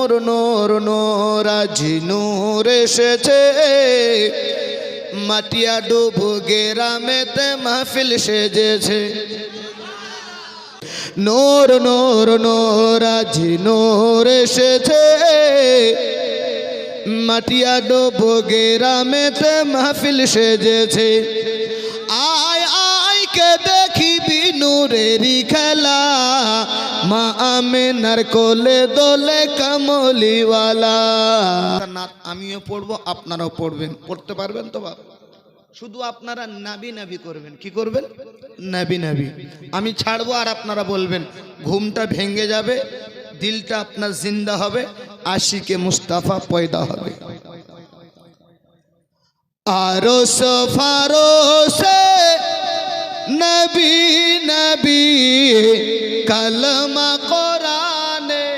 নূর নূর নূর আজ নূর এসেছে মাটিয়া ডুবু গ্রামেতে মাহফিল সেজেছে নূর নূর নূর আজ নূর এসেছে মাটিয়া ডুবু গ্রামেতে মাহফিল সেজেছে আয় আয় কে দেখিবি নূরেরই খেলা মা আমিনার কোলে দোলে কামলিওয়ালা। আমিও পড়বো আপনারাও পড়বেন, পড়তে পারবেন তো বাবা? শুধু আপনারা নাবি নাবি করবেন। কি করবেন? নাবি নাবি। আমি ছাড়বো আর আপনারা বলবেন। ঘুমটা ভেঙে যাবে, দিলটা আপনার জিন্দা হবে, আশিকে মুস্তাফা পয়দা হবে। আরশ ফারশে নবী নবী কালমা কোরআনে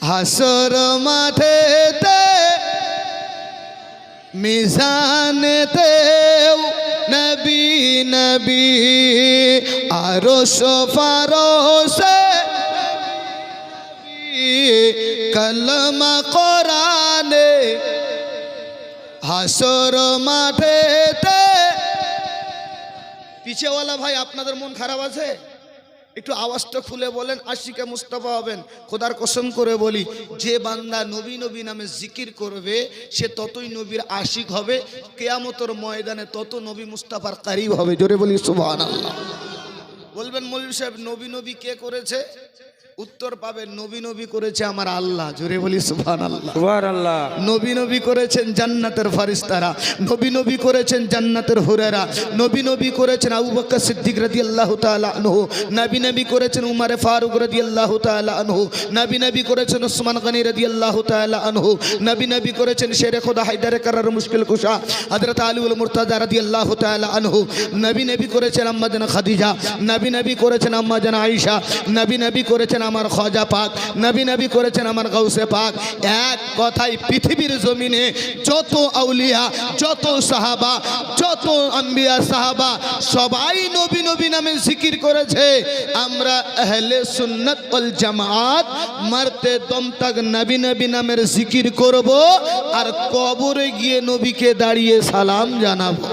হাসর মাঠেতে মিজানেতে নবী নবী আরশ ফারশে কালমা কোরআনে হাসর মাঠেতে। পিছেওয়ালা ভাই আপনাদের মন খারাপ আছে? একটু আওয়াজটা খুলে বলেন, আশিকে মুস্তাফা হবেন। খোদার কসম করে বলি, যে বান্দা নবী নবী নামে জিকির করবে সে ততই নবীর আশিক হবে, কিয়ামতের ময়দানে তত নবী মুস্তাফার কারিব হবে। জোরে বলি সুবহানাল্লাহ। বলবেন মৌলভী সাহেব নবী নবী কে করেছে? উত্তর পাবেন, নবী নবী করেছে আমার আল্লাহ। জোরে বলি সুবহানাল্লাহ সুবহানাল্লাহ। নবী নবী করেছেন জান্নাতের ফেরেশতারা, নবী নবী করেছেন জান্নাতের হুরেরা, নবী নবী করেছেন আবু বকর সিদ্দিক রাদিয়াল্লাহু তাআলা আনহু, নবী নবী করেছেন উমর ফারুক রাদিয়াল্লাহু তাআলা আনহু, নবী নবী করেছেন ওসমান গনি রাদিয়াল্লাহু তাআলা আনহু, নবী নবী করেছেন শেরে খোদা হায়দার কারার মুশকিল কুশা হযরত আলীউল মুর্তজা রাদিয়াল্লাহু তাআলা আনহু, নবী নবী করেছেন আম্মা জান খাদিজা, নবী নবী করেছেন আম্মা জান আয়েশা, নবী নবী করেছেন আমার খাজা পাক, নবী নবী করেছেন আমার গাউসে পাক। এক কথায় পৃথিবীর জমিনে যত আউলিয়া, যত সাহাবা, যত আম্বিয়া সাহাবা সবাই নবী নবী নামে জিকির করেছে। আমরা আহলে সুন্নাত ওয়াল জামাত মরতে দম তক নবী নবী নামের জিকির করব আর কবরে গিয়ে নবীকে দাঁড়িয়ে সালাম জানাবো।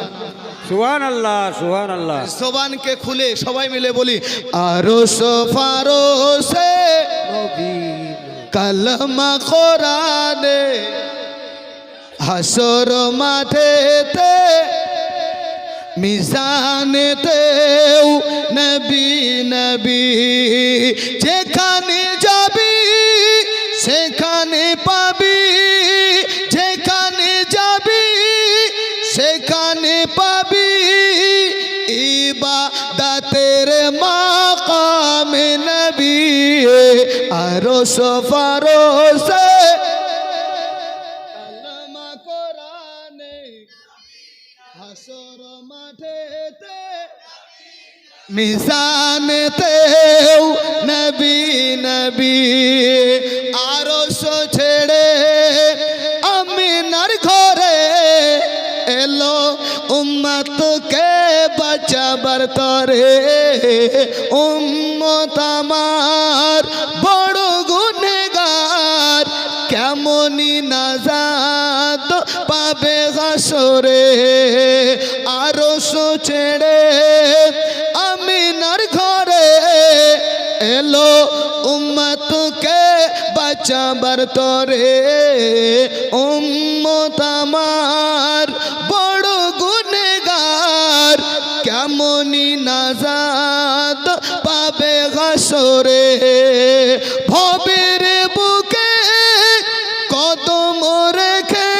সুবহানাল্লাহ সুবহানাল্লাহ। জবানকে খুলে সবাই মিলে বলি, আরশ ফারশে নবী কালমা কোরআনে হাসর মাঠেতে মিজানেতে নবী নবী যেখানে যাবি সেখানে পাবি, যেখানে যাবি সেখানে পাবি ইবাদতের মাকামে নবী। আরশ ফারশে কালমা কোরআনে হাসর মাঠেতে মিজানেতে নবী নবী। আরশ ছেড়ে আমিনার ঘরে এলো উম্মতকে বাঁচাবার তরে, উম্মত আমার বড় গুনেগার কেমনি নাজাত পাবে হাসরে। আরশ ছেড়ে আমিনার ঘরে এলো উম্মতকে বাঁচাবার তরে, উম্মত আমার বড় গুনেগার কেমনি নাজাত পাবে হাসরে। ভবের বুকে কদম রেখে,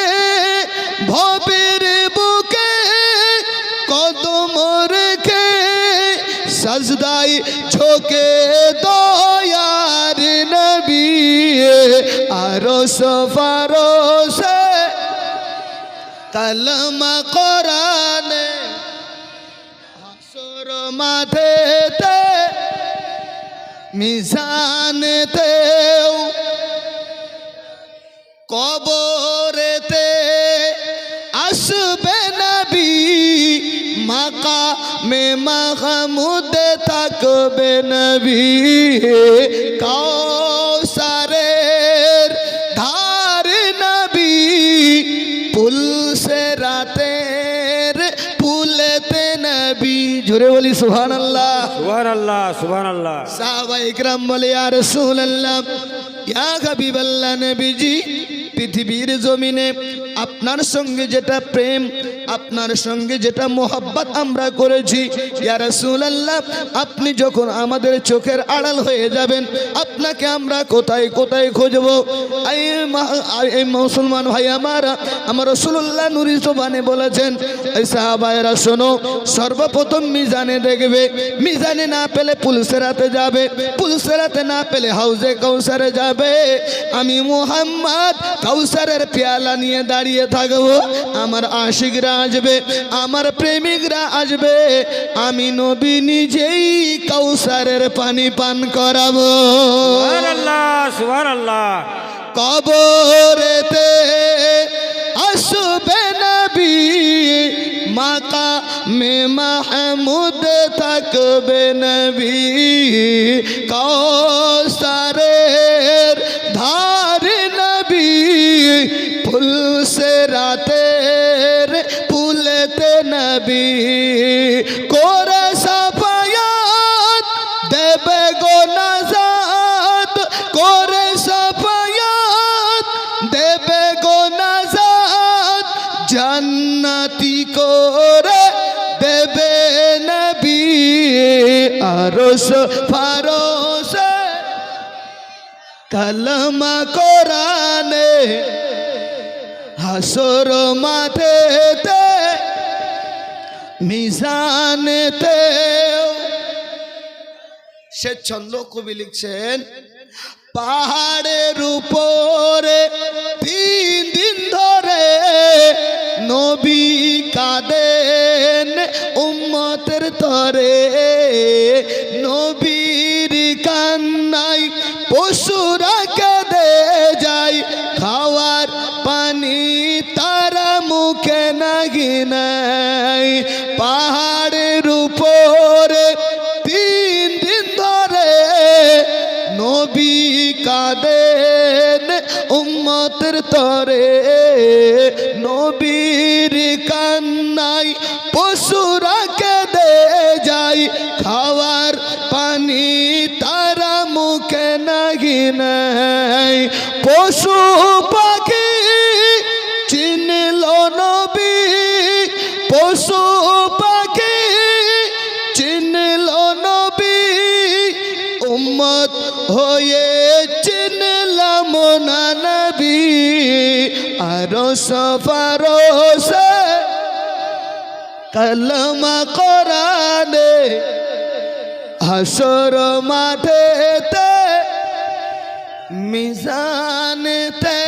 ভবের বুকে কদম রেখে সাজদাই ঝোঁকে দয়ার নবী। আরশ ফারশে কালমা কোরআনে হাসর মাঠেতে মিজানেতে কবরেতে আসবে নবী, মাকামে মাহমুদে থাকবে নবী। কাউসারে জোরে বলি সুবহানাল্লাহ। সুবহানাল্লাহ সুবহানাল্লাহ। সাহাবা ইকরাম বলে ইয়া রাসূলুল্লাহ, ইয়া হাবিবাল্লাহ, নবীজি পৃথিবীর জমিনে আপনার সঙ্গে যেটা প্রেম, আপনার সঙ্গে যেটা মোহাব্বত আমরা করেছি, ইয়া রাসূলুল্লাহ, আপনি যখন আমাদের চোখের আড়াল হয়ে যাবেন, আপনাকে আমরা কোথায় কোথায় খুঁজবো? এই মুসলমান ভাই আমার রাসূলুল্লাহ নূরি জবানে বলেছেন, এই সাহাবায়েরা শোনো, সর্বপ্রথম মিজানে দেখবে, মিজানে না পেলে পুলিশের হাতে যাবে, পুলিশের হাতে না পেলে হাউজে কাউসারে যাবে। আমি মুহাম্মদ কাউসারের পেয়ালা নিয়ে দাঁড়িয়ে থাকবো, আমার আশিকরা আসবে, আমার প্রেমিকরা আসবে, আমি নবী নিজেই কাউসারের পানি পান করাবো। সুবহানাল্লাহ সুবহানাল্লাহ। কবরেতে আসবে নবী, মাকামে মাহমুদ থাকবে নবী, কাউসারের ধার নবী, ফুলসেরাতের ফুলেতে নবী, করে সাফায়াত দেবে গো নাজাত, করে সাফায়াত দেবে গো নাজাত, জান্নাতি করে দেবে নবী, আরশ ফারশ কালমা কোরআনে, হাসর মাঠেতে মিজানেতে। সে ছন্দ কবি লিখছেন, পাহাড়ের উপরে 3 দিন ধরে নবী কাঁদেন উম্মতের তরে, নবীর কান্নাই পশুরা কেঁদে যায়, খাওয়ার পানি তারা মুখে নাগি নাই। পাহাড়ের উপরে 3 দিন ধরে নবী কাঁদেন উম্মতের তরে, নবীর কান্নাই পশুরা কেঁদে যায়, খাওয়ার পানি তারা মুখে নাগি নাই। পশু পাখি চিনল নবী, পশু পাখি চিনল নবী, উম্মত হয়ে চিনলাম না নবী, আরশ ফারশ কালমা কোরআনে, হাসর মাঠেতে মিজানেতে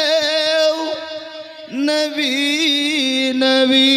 নবী নবী।